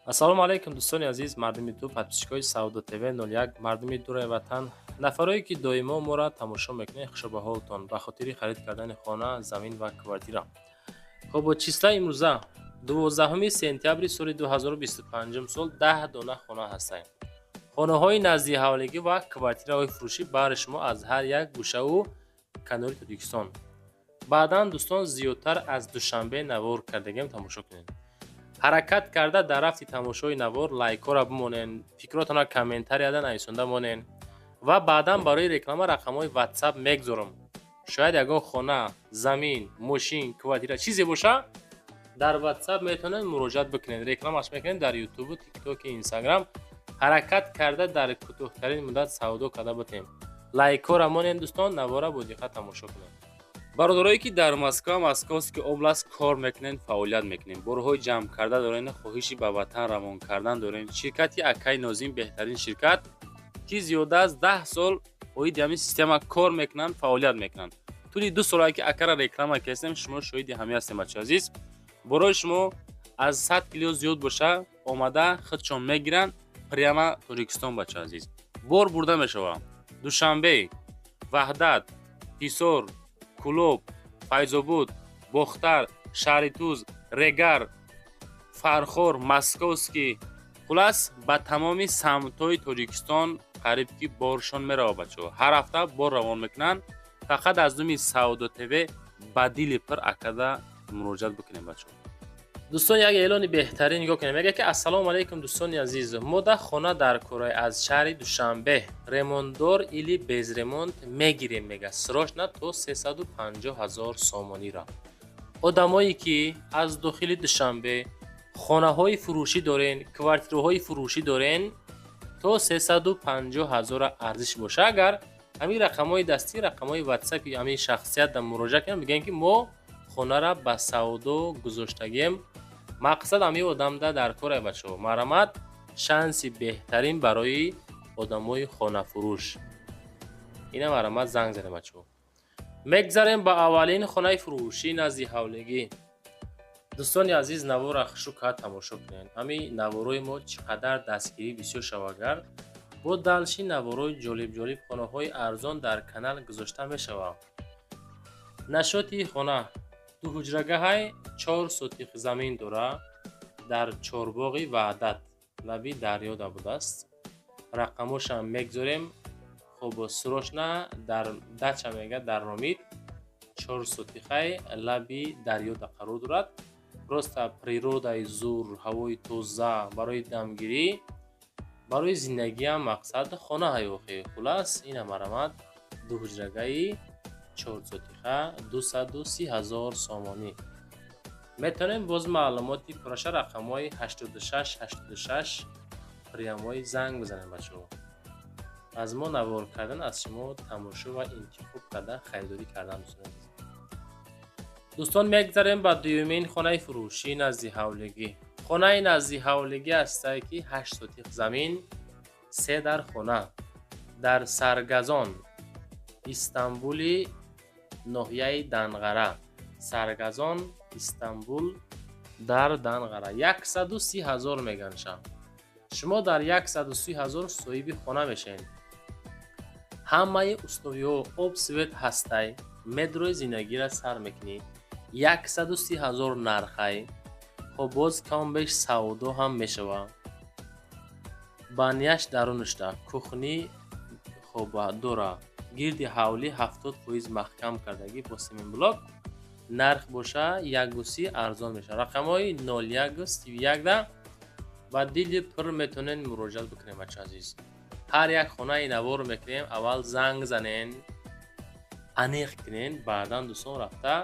ассалому алайкум дӯстони азиз, мардуми ду подписчикои Сауdo TV 01, мардуми дураи ватан, нафарое ки доимо моро тамошо мекунед, хушо ба ҳолтон ба хотири харид кардани хона, замин ва квартира. Хоб числаи имрӯза 12 сентябри соли 2025 сол 10 дона хона ҳастанд. хонаҳои назди ҳавлигӣ ва квартираҳои фурӯшӣ баҳри шумо аз ҳар як гӯшаву канори Тоҷикистон. баъдан дӯстон зиёдтар аз душанбе навор кардагиам тамошо кунед. ҳаракат карда дар рафти тамошои навор лайкҳоро бимонен, фикротонро комментарияда нависонда монен ва баъдан барои реклама рақамҳои WhatsApp мегузорам. шояд ягон хона, замин, мошин, квартира чизе боша, дар WhatsApp метавонед муроҷиат бикунед, рекламаш мекунед дар YouTube, TikTok, Instagram. ҳаракат карда дар кӯтоҳтарин муддат савдо карда битем. лайкҳоро монен дӯстон, навора бо диққат тамошо кунед. бародарое ки дар Москва, Московский област кор мекунем, фаъолият мекунем, борҳои ҷамъ карда дорем, хоҳиши ба ватан равон кардан дорем. ширкати Акай Нозим беҳтарин ширкат ки зиёда аз 10 сол оиди ҳамин система кор мекунанд, фаъолият мекунанд. тӯли 2 солае ки Акара реклама кардем, шумо шоҳиди ҳамин ҳастем бачаҳо азиз. борои шумо аз 100 кило зиёд боша, омада худшон мегиранд прямо Тоҷикистон бачаҳо азиз. бор бурда мешавад. Душанбе, Ваҳдат, Ҳисор, Кӯлоб, Файзобод, Бохтар, Шаҳри Туз, Регар, Фархор, Московский, хулас ба тамоми самтҳои Тоҷикистон қариб ки боршон меравад бачаҳо. ҳар ҳафта бор равон мекунанд. фақат аз думи Сауdo TV ба дили пир акада муроҷиат бикунем бачаҳо. дӯстон, як эълони беҳтарин нигоҳ кунем. мегӯяд ки ассалому алайкум дӯстони азиз, мо да хона дар Корай аз шаҳри Душанбе ремонтдор или без ремонт мегирем, мега срочно то 350 000 сомонира. одамое ки аз дохили Душанбе хонаҳои фурӯшӣ дорен, квартираҳои фурӯшӣ дорен, то 350 000 арзиш боша. агар ҳамин рақамҳои дастӣ, рақамҳои WhatsApp ҳамин шахсият да муроҷиат кунем, бигӯем ки мо хонара ба савдо гузоштагем. мақсад ҳамин одамда дар корай бачаҳо. марҳамат, шанси беҳтарин барои одамои хонафурӯш. ина марҳамат, занг занем бачаҳо. мегзарем ба аввалин хонаи фурӯшӣ назди ҳавлигӣ. дӯстони азиз, навора хушук кард тамошо кунед. ҳамин наворои мо чӣ қадар дастгирӣ бисёр шавагар бо далши наворои ҷолиб хонаҳои арзон дар канал гузошта мешавад. нашоти хона 2 ҳуҷрагаҳай 4 сотих замин дора дар чорбоғи Ваҳдат, лаби дарё будааст. рақамошам мегзорем. хоб срочно дар дача мега дар Ромид 4 сотихай лаби дарё қарор дорад. просто природаи зур, ҳавои тоза, барои дамгирӣ, барои зиндагиам мақсад хонаҳай охир. хулас ина марҳамат, 2 ҳуҷрагаи 4 сотиха 230 000 сомонӣ. метавонем боз маълумоти пурраша рақамҳои 86 прямои занг бизанем бачаҳо. аз мо навор кардан, аз шумо тамошо ва интихоб кардан, харидорӣ кардан дӯстон. дӯстон, мегзарем ба дуюмин хонаи фурӯшӣ назди ҳавлигӣ. хонаи назди ҳавлигӣ ҳастае ки 8 сотих замин, 3 дар хона дар Саргазон, Истанбули ноҳияи Данғара. Саргазон, Истанбул дар Данғара 130 000 меганша. шумо дар 130 000 соҳиби хона мешавед. ҳамаи условиҳо, об, свет ҳастай, медрои зиндагиро сар мекунӣ. 130 000 нархай. хоб боз камбеш савдо ҳам мешавад. банияш дарунашда, кухни хоб дора. гирди ҳавлӣ 70% маҳкам кардагӣ бо семинблок. нарх боша 130 арзон мешавад. рақамҳои 0131 да ба дили пир метавонед муроҷиат бикунед бачаҳо азиз. ҳар як хонаи навор мекунем, аввал занг занен, аниқ кунен, баъдан дӯстон рафта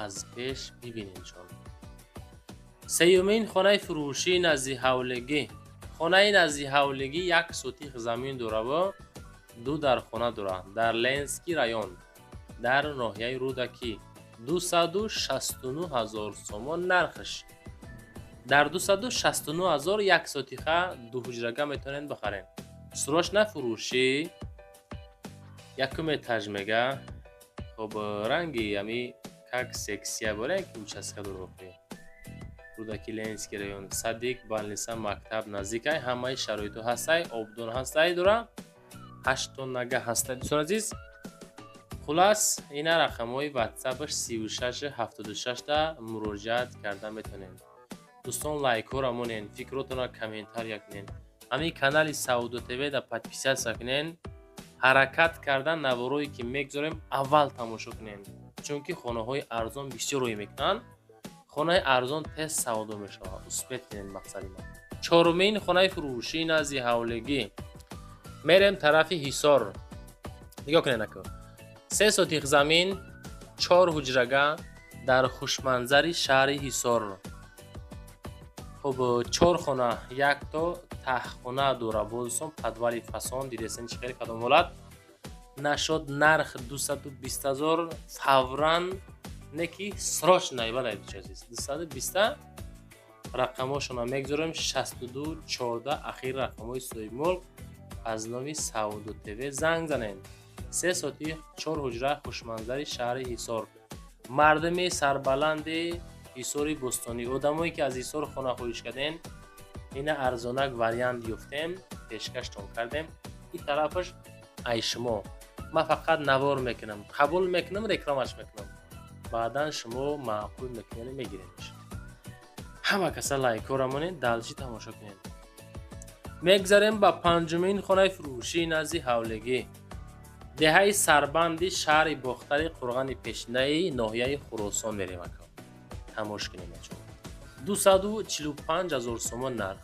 аз пеш бибинедшон. сеюмин хонаи фурӯшӣ назди ҳавлигӣ. хонаи назди ҳавлигӣ 1 сотих замин дораву 2 дар хона дорад дар Ленский район, дар ноҳияи Рудакӣ. 269 000 сомон нархш. дар 269 000 1 сотиха 2 ҳуҷрага метавонед бихаред. срочно фурӯшӣ. якум этаж мега. хоб ранги ами как сексия бора ки участка дорохӣ. кӯдаки Ленинский район, Садик Балниса мактаб наздикай, ҳамаи шароиту ҳастай, обдон ҳастай дура, 8 то нага ҳастай. Дӯстон азиз, хулас ина рақамҳои ватсапаш 36 76 да муроҷиат карда метонед. Дӯстон лайкҳоро монен, фикротонро комментар якнен. Ҳамин канали Саудо ТВ да подписатсия кунен. ҳаракат кардан наворое ки мегзорем аввал тамошо кунен, чунки хонаҳои арзон бисёр рӯй мекунанд. хонаи арзон тез савдо мешавад. успеҳ кунен мақсади ман. чорумин хонаи фурӯшии назди ҳавлегӣ. мерем тарафи ҳисор. нигоҳ кунен ака. 3 сотих замин, 4 ҳуҷрага дар хушманзари шаҳри Ҳисор. хуб 4 хона, 1 то таҳхона дора. бозсон подвали фасон дидесен чӣ хеле кадом ҳолат. нашод нарх 220,000 фавран неки срочно ибадайд чазис 220 рақамошона мегзорем 62 14 ахир рақамои соҳибмулк аз номи Саудо ТВ занг занен. 3 соти 4 ҳуҷра хушманзари шаҳри Ҳисор. мардуми сарбаланди Ҳисори Бостонӣ, одамое ки аз Ҳисор хона хоҳиш карден, ина арзонак вариант ёфтем, пешкаштон кардем. ин тарафаш ай шумо. ман фақат навор мекунам, қабул мекунам, рекламаш мекунам. баъдан шумо маъқул мекунед, мегиред. ҳама каса лайкҳоро монед, далчи тамошо кунед. мегзарем ба панҷумин хонаи фурӯшии назди ҳавлегӣ. деҳаи сарбанди шаҳри бохтари қурғани пешинаи ноҳияи Хуросон мерем ака. тамош кунем ачо. 245,000 сомон нарх.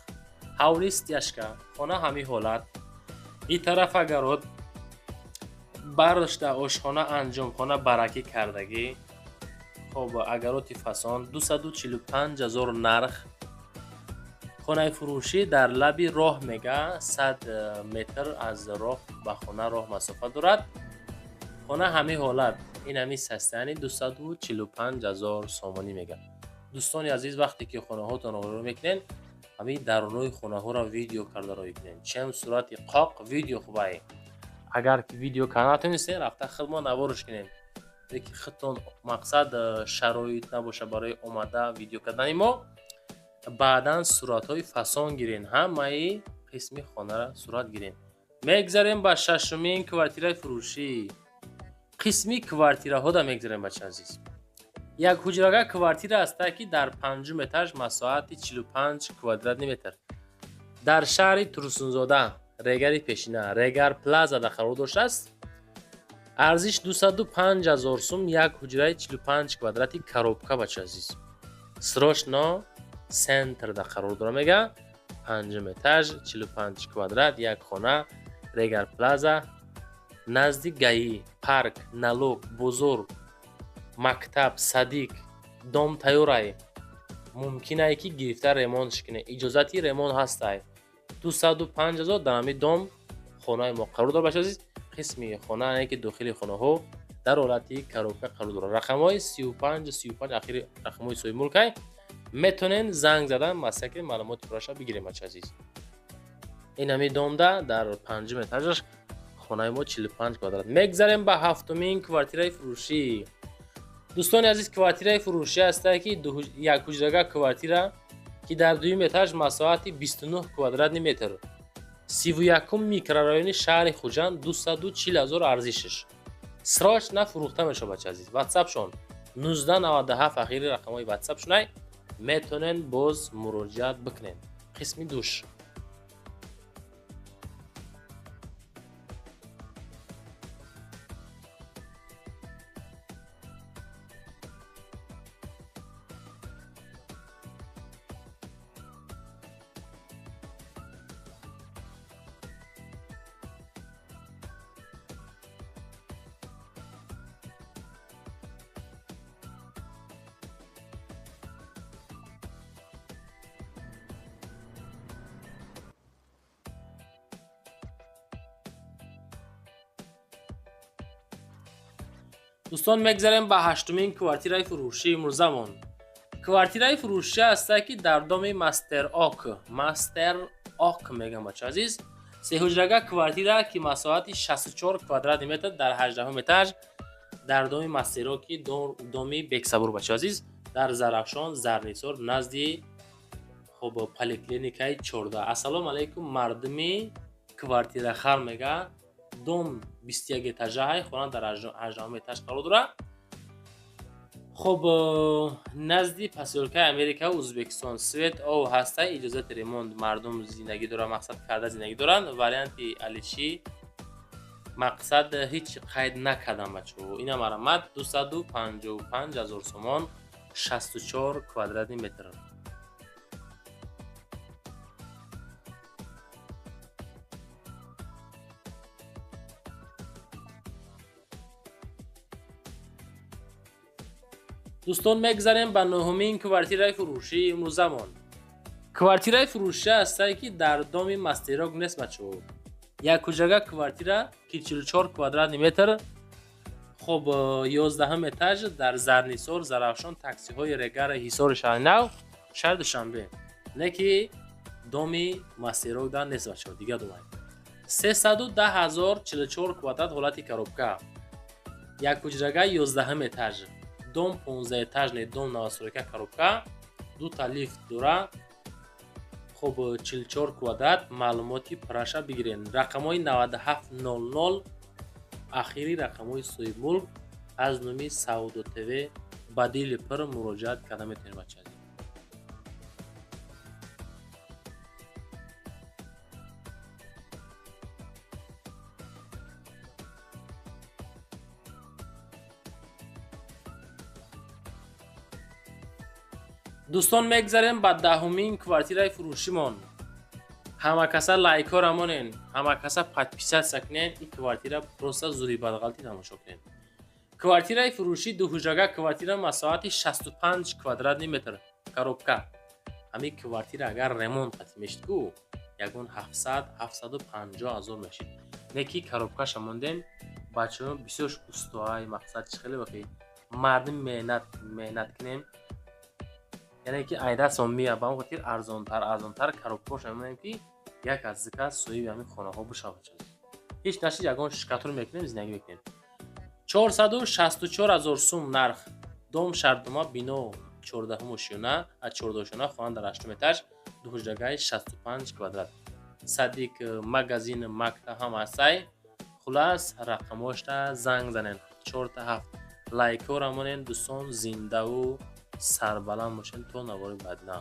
ҳавли стяжка. хона ҳамин ҳолат. ин тараф агарот бардошта ошхона анҷомхона баракӣ кардагӣ. хоб агароти фасон 245,000 нарх. хонаи фурӯшӣ дар лаби роҳ мега 100 метр аз роҳ ба хона роҳ масофа дорад. хона ҳамин ҳолат. ин ҳамин састани 245,000 сомонӣ мега. дӯстони азиз, вақте ки хонаҳотонро рӯ мекунед, ҳамин дарунои хонаҳоро видео карда рӯй кунед. чем сурати qoq видео хубай. агар ки видео каналатон нестен, рафта худмо навориш кунед. деки худтон мақсад шароит набоша барои омада видео кардани мо. баъдан суратҳои фасон гирен, ҳамаи қисми хонаро сурат гирен. мегзарем ба шашумин квартираи фурӯшӣ. қисми квартираҳо да мегзарем бача азиз. як ҳуҷрага квартира аста ки дар 5 этаж масоҳати 45 квадратный метр. дар шаҳри Турсунзода, регари пешина, регар плаза да қарор доштааст. арзиш 205,000 сум, як ҳуҷраи 45 квадрати коробка бача азиз. срочно центр да қарор дора мега. 5 этаж, 45 квадрат, як хона, регар плаза, назди гаи, парк, налог, бозор, мактаб, садик, дом тайёрай. мумкинае ки гирифта ремонт шикне. иҷозати ремонт ҳастай. 205,000 дар ҳамин дом хонаи мо қарор дора бача азиз. қисми хона ане ки дохили хонаҳо дар ҳолати коробка қарор дора. рақамҳои 35 ахири рақамҳои соҳиби мулкай. метонен занг задан масаки маълумоти пураша бигирем бача азиз. ин ҳамин домда дар 5 этажаш хонаи мо 45 квадрат. мегзарем ба ҳафтумин квартираи фурӯшӣ. дӯстони азиз, квартираи фурӯшӣ ҳастае ки як ҳуҷрага квартира ки дар 2 этаж масоҳати 29 квадратный метр. 31 микрорайони шаҳри Хуҷанд 240,000 арзишаш. срочно фурӯхта мешавад бача азиз. ватсапшон 1997 ахири рақамҳои ватсапшонай. метонен боз муроҷиат бикунен. қисми душ. дӯстон мегзарем ба ҳаштумин квартираи фурӯшии мурзамон. квартираи фурӯшӣ ҳастае ки дар доми Мастер Ок мегам бача азиз. 3 ҳуҷрага квартира ки масоҳати 64 квадратный метр дар 18 этаж дар доми Мастер Оки доми Бексабур бача азиз. дар Зарафшон, Зарнисор, назди хоб поликлиникаи 14. Ассалому алайкум мардуми квартирахар мега дом 21 этажаҳай хона дар 18 этаж қарор дорад. хоб назди посёлкаи Америка Узбекистон Свет ов ҳастай иҷозати ремонт мардум зиндагӣ доранд, мақсад карда зиндагӣ доранд. Варианти алиши мақсад ҳеҷ қайд накардам бачаҳо. Ина марамат 255 000 сомон 64 квадратни метр. дӯстон мегзарем ба нӯҳумин квартираи фурӯшӣ имрӯзамон. Квартираи фурӯшӣ ҳастае ки дар доми Мастерок нест бачаҳо. Якуҷага квартира ки 44 квадратни метр. хоб 11 этаж дар Зарнисор, Зарафшон, таксиҳои Регара, Ҳисори Шаҳрнав, шаҳри Душанбе. Не ки доми Мастерок дар нест бачаҳо, дига думай. 310 044 квадрат ҳолати коробка. Якуҷага 11 этаж. дом 15 этажный дом навастройка коробка, дута лифт дора. хоб 44 квадрат. маълумоти праша бигирен. рақамҳои 9700 ахири рақамҳои соҳибмулк аз номи Саудо ТВ ба дили пир муроҷиат карда метавонед бача. дӯстон мегзарем ба 10-умин квартираи фурӯшимон. ҳамакаса лайкҳо рамонен, ҳамакаса подписатсия кунен. ин квартира просто зури бадғалтӣ тамошо кунед. Квартираи фурӯшӣ дуҳуҷрага квартира масоҳати 65 квадратни метр коробка. ҳамин квартира агар ремонт қатӣ мешид ку ягон 700-750 000 мешид. Не ки коробкаша мондем бачаҳо бисёр устоай мақсад чи хеле вақти мардум меҳнат кунем. яъне ки айда сомия ба он хотир арзонтар коробкаша мемонем ки як аз зика соҳиби ҳамин хонаҳо бошад. ҳеҷ нашид ягон шикатур мекунем зиндагӣ мекунем. 464 000 сум нарх. дом шардума бино 14 хона дар 8 этаж дуҳуҷрагаи 65 квадрат. садик магазин макта ҳам ҳастай. хулас рақамошта занг занен. 47 лайкҳо рамонен дӯстон, зиндаву сарбаланд бошен то навори баъди.